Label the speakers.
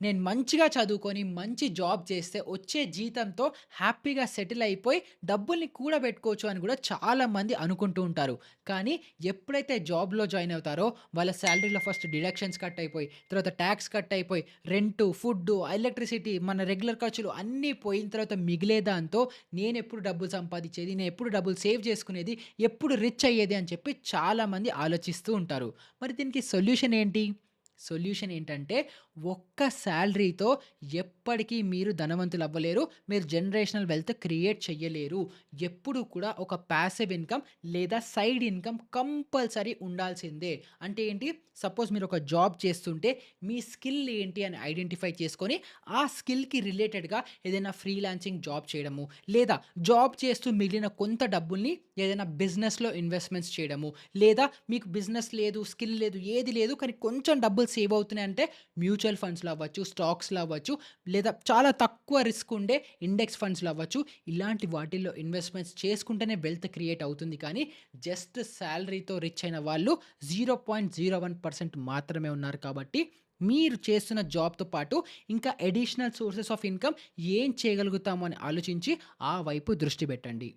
Speaker 1: నేను మంచిగా చదువుకొని, మంచి జాబ్ చేస్తే వచ్చే జీతంతో హ్యాపీగా సెటిల్ అయిపోయి డబ్బుల్ని కూడబెట్టుకోవచ్చు అని గూడా చాలామంది అనుకుంటూ ఉంటారు. కానీ ఎప్పుడైతే జాబ్‌లో జాయిన్ అవుతారో వాళ్ళ సాలరీలో ఫస్ట్ డిడక్షన్స్ కట్ అయిపోయి, తర్వాత టాక్స్ కట్ అయిపోయి, రెంటు, ఫుడ్డు, ఎలక్ట్రిసిటీ, మన రెగ్యులర్ ఖర్చులు అన్నీ పోయిన తర్వాత మిగిలే దాంతో నేనెప్పుడు డబ్బులు సంపాదించేది, నేనెప్పుడు డబ్బులు సేవ్ చేసుకునేది, ఎప్పుడు రిచ్ అయ్యేది అని చెప్పి చాలామంది ఆలోచిస్తూ ఉంటారు. మరి దీనికి సొల్యూషన్ ఏంటి? సొల్యూషన్ ఏంటంటే, ఒక్క సాలరీతో ఎప్పటికీ మీరు ధనవంతులవ్వలేరు. మీరు జనరేషనల్ వెల్త్ క్రియేట్ చెయ్యలేరు. ఎప్పుడు కూడా ఒక పాసివ్ ఇన్‌కమ్ లేదా సైడ్ ఇన్‌కమ్ కంపల్సరీ ఉండాల్సిందే. అంటే ఏంటి? సపోజ్ మీరొక జాబ్ చేస్తుంటే, మీ స్కిల్ ఏంటి అని ఐడెంటిఫై చేసుకొని, ఆ స్కిల్‌కి రిలేటెడ్‌గా ఏదైనా ఫ్రీలాన్సింగ్ జాబ్ చేయడము, లేదా జాబ్ చేస్తూ మిగిలిన కొంత డబ్బుల్ని ఏదైనా బిజినెస్‌లో ఇన్వెస్ట్‌మెంట్స్ చేయడము, లేదా మీకు బిజినెస్ లేదు, స్కిల్ లేదు, ఏది లేదు కానీ కొంచెం డబ్బులు సేవ్ అవుతున్నాయంటే మ్యూచువల్ ఫండ్స్‌లో అవ్వచ్చు, స్టాక్స్‌లో అవ్వచ్చు, లేదా చాలా తక్కువ రిస్క్ ఉండే ఇండెక్స్ ఫండ్స్‌లో అవ్వచ్చు. ఇలాంటి వాటిల్లో ఇన్వెస్ట్‌మెంట్స్ చేసుకుంటేనే వెల్త్ క్రియేట్ అవుతుంది కానీ, జస్ట్ సాలరీతో రిచ్ అయిన వాళ్ళు 0.01% మాత్రమే ఉన్నారు కాబట్టి, మీరు చేస్తున్న జాబ్‌తో పాటు ఇంకా అడిషనల్ సోర్సెస్ ఆఫ్ ఇన్‌కమ్ ఏం చేయగలుగుతాము అని ఆలోచించి, ఆ వైపు దృష్టి పెట్టండి.